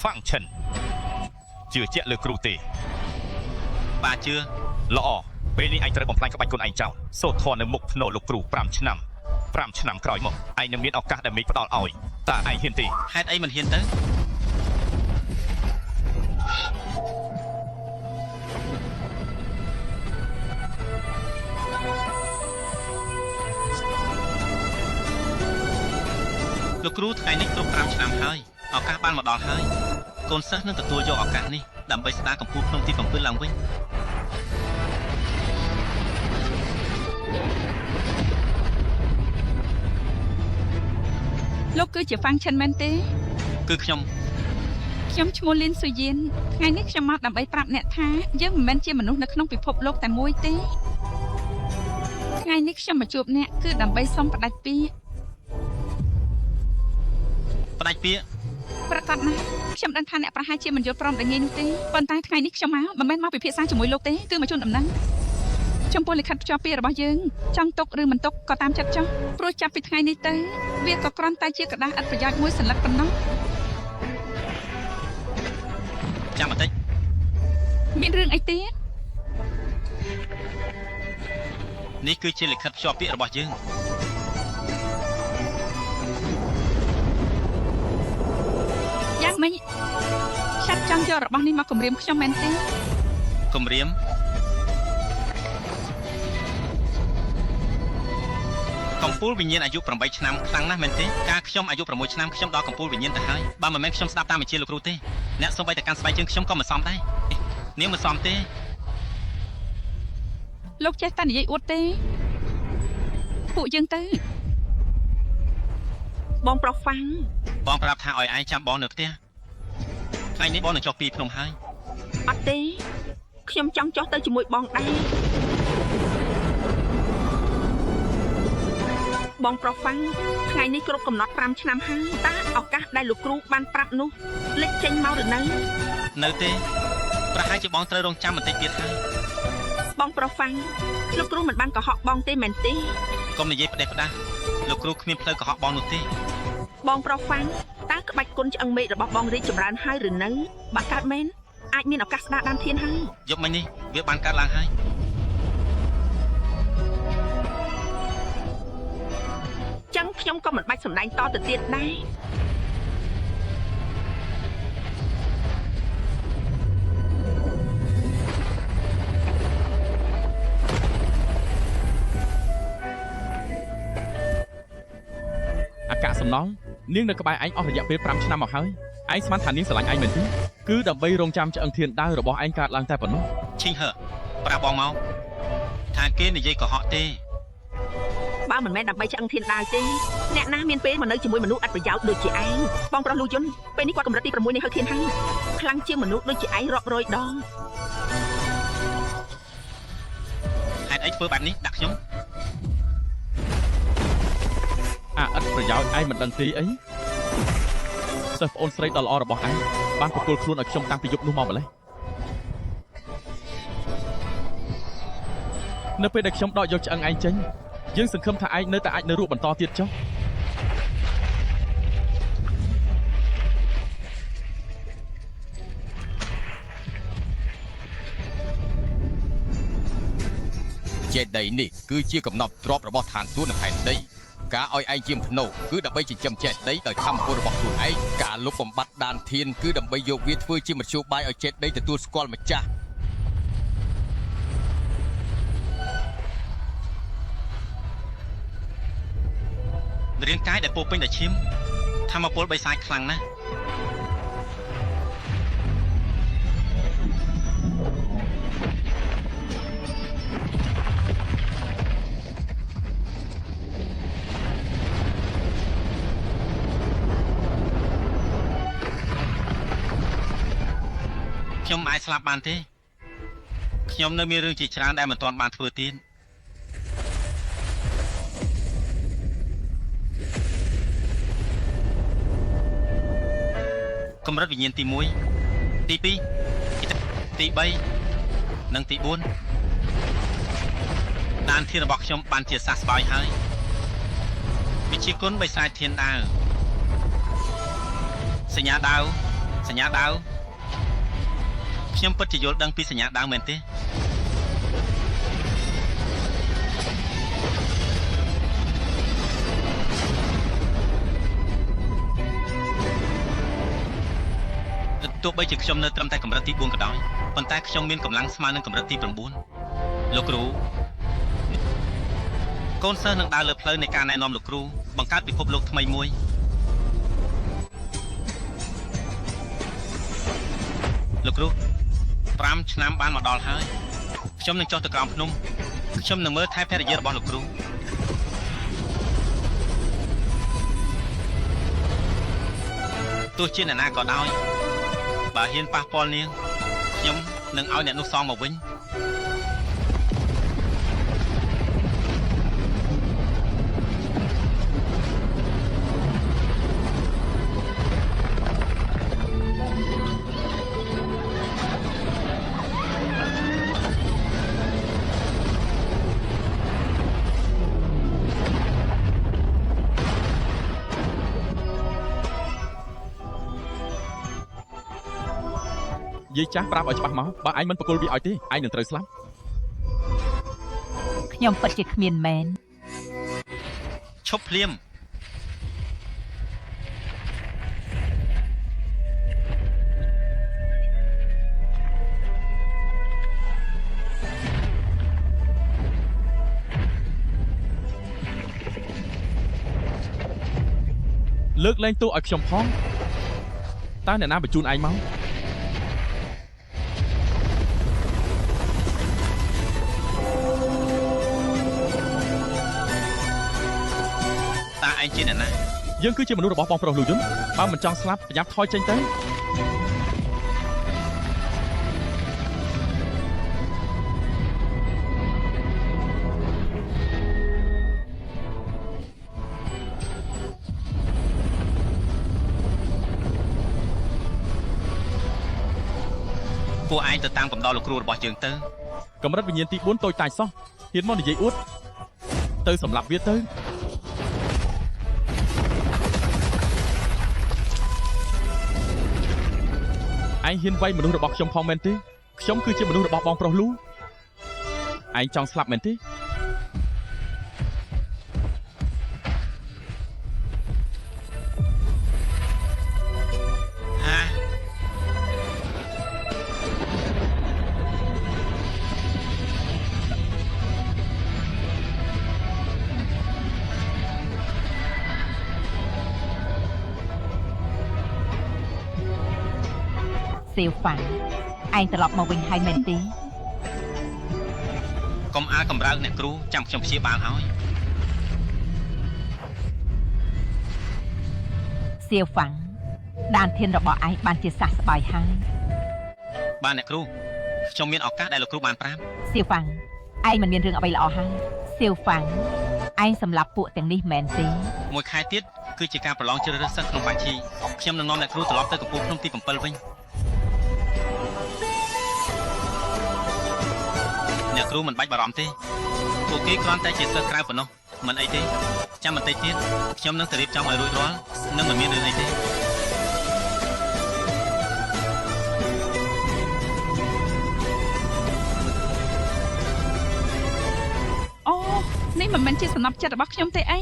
function ជឿជាក់លើគ្រូទេបាទជឿល្អពេលនេះឯងត្រូវបំផ្លាញក្បាច់គុណឯងចោលសូត្រធម៌នៅមុខភ្នក់លោកគ្រូ5ឆ្នាំក្រោយមកឯងនឹងមានឱកាសដែលមេឃផ្ដល់ឲ្យតើឯងហ៊ានទេហេតុអីមិនហ៊ានទៅលោកគ្រូថ្ងៃនេះគ្រប់5ឆ្នាំហើយឱកាសបានមកដល់ហើយកូនសិស្សនឹងទទួលយកឱកាសនេះដើម្បីស្ដារកម្ពុជាក្នុងទី7ឡើងវិញលោកគឺជា function មែនទេគឺខ្ញុំឈ្មោះលីនស៊ូយៀនថ្ងៃនេះខ្ញុំមកដើម្បីប្រាប់អ្នកថាយើងមិនមែនជាមនុស្សនៅក្នុងពិភពលោកតែមួយទេថ្ងៃនេះខ្ញុំមកជួបអ្នកគឺដើម្បីសុំផ្ដាច់ពាក្យប្រកាសណាស់ខ្ញុំដឹងថាអ្នកប្រហែលជាមិនយល់ព្រមដល់ងាយនោះទេប៉ុន្តែថ្ងៃនេះខ្ញុំមកមិនមែនមកពិភាក្សាជាមួយលោកទេគឺមកជូនដំណឹងចំពោះលិខិតភ្ជាប់ពាក្យរបស់យើងចង់ទុកឬមិនទុកក៏តាមចិត្តចុះព្រោះចាប់ពីថ្ងៃនេះទៅវាក៏គ្រាន់តែជាกระดาษឥតប្រយោជន៍មួយសន្លឹកប៉ុណ្ណោះចាំបន្តិចមានរឿងអីទៀតនេះគឺជាលិខិតភ្ជាប់ពាក្យរបស់យើងយ៉ាងម៉េចឆាប់ចង់យករបស់នេះមកគម្រាមខ្ញុំមែនទេគម្រាមកំពូលវិញ្ញាណអាយុ8ឆ្នាំខ្លាំងណាស់មែនទេការខ្ញុំអាយុ6ឆ្នាំខ្ញុំដល់កំពូលវិញ្ញាណទៅហើយបើមិនមែនខ្ញុំស្ដាប់តាមបញ្ជាលោកគ្រូទេអ្នកសូម្បីតែកាន់ស្បែកជើងខ្ញុំក៏មិនសមដែរនាងមិនសមទេលោកចេះតែនិយាយអួតទេពួកយើងទៅបងប្រុសហ្វាំងបងប្រាប់ថាឲ្យឯងចាំបងនៅផ្ទះថ្ងៃនេះបងនឹងចុះពីភ្នំហើយអត់ទេខ្ញុំចង់ចុះទៅជាមួយបងដែរបងប្រុសហ្វាំងថ្ងៃនេះគ្រប់កំណត់5ឆ្នាំហើយតើឱកាសដែលលោកគ្រូបានប្រាប់នោះលេចចេញមកឬនៅទេប្រហែលជាបងត្រូវរងចាំបន្តិចទៀតហើយបងប្រុសហ្វាំងលោកគ្រូមិនបានកុហកបងទេមែនទេកុំនិយាយផ្ដេសផ្ដាសលោកគ្រូគ្មានផ្លូវកុហកបងនោះទេបងប្រុសហ្វាំងតើក្បាច់គុណឆ្អឹងមេឃរបស់បងរីកចម្រើនហើយឬនៅបើកើតមែនអាចមានឱកាសស្ដារដានធានហើយយប់មិញនេះវាបានកើតឡើងហើយចឹងខ្ញុំក៏មិនបាច់សម្ដែងតទៅទៀតដែរអាកាសសំណងនាងនៅក្បែរឯងអស់រយៈពេល5ឆ្នាំមកហើយឯងស្មានថានាងស្រឡាញ់ឯងមែនទេគឺដើម្បីរងចាំឆ្អឹងធានដាវរបស់ឯងកើតឡើងតែប៉ុណ្ណោះឈិញហឺប្រាប់បងមកថាគេនិយាយកុហកទេបើមិនមែនដើម្បីឆ្អឹងធានដាវទេអ្នកណាមានពេលមកនៅជាមួយមនុស្សអត់ប្រយោជន៍ដូចជាឯងបងប្រុសលូយុនពេលនេះគាត់កម្រិតទី6នៃហឹកធានហើយខ្លាំងជាងមនុស្សដូចជាឯងរាប់រយដងហេតុអីធ្វើបែបនេះដាក់ខ្ញុំអត់ប្រយោជន៍ឯងមិនដឹងទីអីសិស្សប្អូនស្រីដ៏ល្អរបស់ឯងបានប្រគល់ខ្លួនឲ្យខ្ញុំតាំងពីយប់នោះមកម្លេះនៅពេលដែលខ្ញុំដកយកឆ្អឹងឯងចេញយើងសង្ឃឹមថាឯងនៅតែអាចនៅរស់បន្តទៀតចុះចេតិយនេះគឺជាកំណត់ទ្រព្យរបស់ឋានសួគ៌និងផែនដីការឲ្យឯងជាភ្នោគឺដើម្បីចិញ្ចឹមចេតិយដោយធម្មពលរបស់ខ្លួនឯងការលុបបំបាត់ដានធានគឺដើម្បីយកវាធ្វើជាមធ្យោបាយឲ្យចេតិយទទួលស្គាល់ម្ចាស់រាងកាយដែលពោពេញដោយឈាមធម្មពលបិសាចខ្លាំងណាស់ខ្ញុំអាចស្លាប់បានទេខ្ញុំនៅមានរឿងជាច្រើនដែលមិនទាន់បានធ្វើទៀតកម្រិតវិញ្ញាណទី1ទី2ទី3និងទី4ដានធានរបស់ខ្ញុំបានជាសះស្បើយហើយវិជាគុណបិសាចធានដាវសញ្ញាដាវ សញ្ញាដាវខ្ញុំពិតជាយល់ដឹងពីសញ្ញាដាវមែនទេទោះបីជាខ្ញុំនៅត្រឹមតែកម្រិតទី4ក៏ដោយប៉ុន្តែខ្ញុំមានកម្លាំងស្មើនឹងកម្រិតទី9លោកគ្រូកូនសិស្សនឹងដើរលើផ្លូវនៃការណែនាំលោកគ្រូបង្កើតពិភពលោកថ្មីមួយលោកគ្រូ5ឆ្នាំបានមកដល់ហើយខ្ញុំនឹងចុះទៅក្រោមភ្នំខ្ញុំនឹងមើលថែភរិយារបស់លោកគ្រូទោះជាអ្នកណាក៏ដោយបើហ៊ានប៉ះពាល់នាងខ្ញុំនឹងឲ្យអ្នកនោះសងមកវិញយាយចាស់ប្រាប់ឲ្យច្បាស់មកបើឯងមិនបកគលវាឲ្យទេឯងនឹងត្រូវស្លាប់ ខ្ញុំពិតជាគ្មានមែន ឈប់ភ្លាម លើកលែងទោសឲ្យខ្ញុំផងតើអ្នកណាបញ្ជូនឯងមក ឯងជាអ្នកណា យើងគឺជាមនុស្សរបស់បងប្រុសលោកយន្តបើមិនចង់ស្លាប់ប្រញាប់ថយចេញទៅពួកឯងទៅតាមកំដរលោកគ្រូរបស់យើងទៅ កម្រិតវិញ្ញាណទី4តូចតាចសោះហ៊ានមកនិយាយអួតទៅសម្លាប់វាទៅ ឯងហ៊ានវាយមនុស្សរបស់ខ្ញុំផងមែនទេខ្ញុំគឺជាមនុស្សរបស់បងប្រុសលូឯងចង់ស្លាប់មែនទេ សៀវហ្វាំងឯងត្រឡប់មកវិញហើយមែនទេ កុំអាលកំរើកអ្នកគ្រូចាំខ្ញុំព្យាបាលហើយ សៀវហ្វាំងដានធានរបស់ឯងបានជាសះស្បើយហើយ បាទអ្នកគ្រូខ្ញុំមានឱកាសដែលលោកគ្រូបានប្រាប់ សៀវហ្វាំងឯងមិនមានរឿងអ្វីល្អហើយសៀវហ្វាំងឯងសម្លាប់ពួកទាំងនេះមែនទេ មួយខែទៀតគឺជាការប្រឡងជ្រើសរើសសិស្សក្នុងបាញ់ឈីខ្ញុំនឹងនាំអ្នកគ្រូត្រឡប់ទៅកំពូលភ្នំទី7វិញអ្នកគ្រូមិនបាច់បារម្ភទេពួកគេគ្រាន់តែជាសិស្សក្រៅប៉ុណ្ណោះមិនអីទេចាំបន្តិចទៀតខ្ញុំនឹងទៅរៀបចំឲ្យរួចរាល់នឹងមិនមានរឿងអីទេ អូនេះមិនមែនជាសំណប់ចិត្តរបស់ខ្ញុំទេអី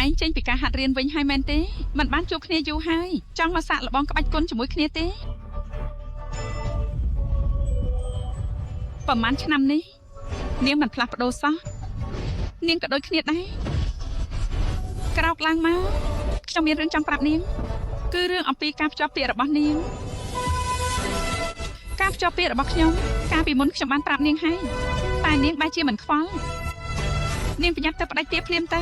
ឯងចេញពីការហាត់រៀនវិញហើយមែនទេមិនបានជួបគ្នាយូរហើយចង់មកសាកល្បងក្បាច់គុណជាមួយគ្នាទេប្រហែលឆ្នាំនេះនាងមិនផ្លាស់ប្ដូរសោះនាងក៏ដូចគ្នាដែរក្រោកឡើងមកខ្ញុំមានរឿងចង់ប្រាប់នាងគឺរឿងអំពីការភ្ជាប់ពាក្យរបស់នាងការភ្ជាប់ពាក្យរបស់ខ្ញុំកាលពីមុនខ្ញុំបានប្រាប់នាងហើយតែនាងបែរជាមិនខ្វល់នាងប្រញាប់ទៅផ្ដាច់ពាក្យភ្លាមទៅ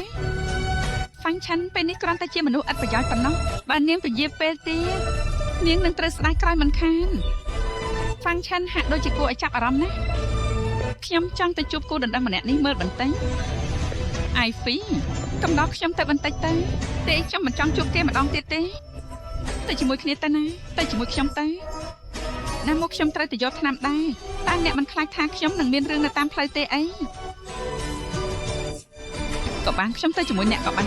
ហ្វាញ់ឆាន់ពេលនេះគ្រាន់តែជាមនុស្សឥតប្រយោជន៍ប៉ុណ្ណោះបើនាងពជាពេលទៀតនាងនឹងត្រូវស្ដាយក្រោយមិនខានហ្វាញ់ឆាន់ហាក់ដូចជាគួរឲ្យចាប់អារម្មណ៍ណាស់ខ្ញុំចង់ទៅជួបគូដណ្ដឹងម្នាក់នេះមើលបន្តិចអាយហ្វីកំដរខ្ញុំទៅបន្តិចទៅតែខ្ញុំមិនចង់ជួបគេម្ដងទៀតទេទៅជាមួយគ្នាទៅណាទៅជាមួយខ្ញុំទៅណាមកខ្ញុំត្រូវទៅយកថ្នាំដែរតែអ្នកមិនខ្លាចថាខ្ញុំនឹងមានរឿងនៅតាមផ្លូវទេអីក៏បានខ្ញុំទៅជាមួយអ្នកក៏បាន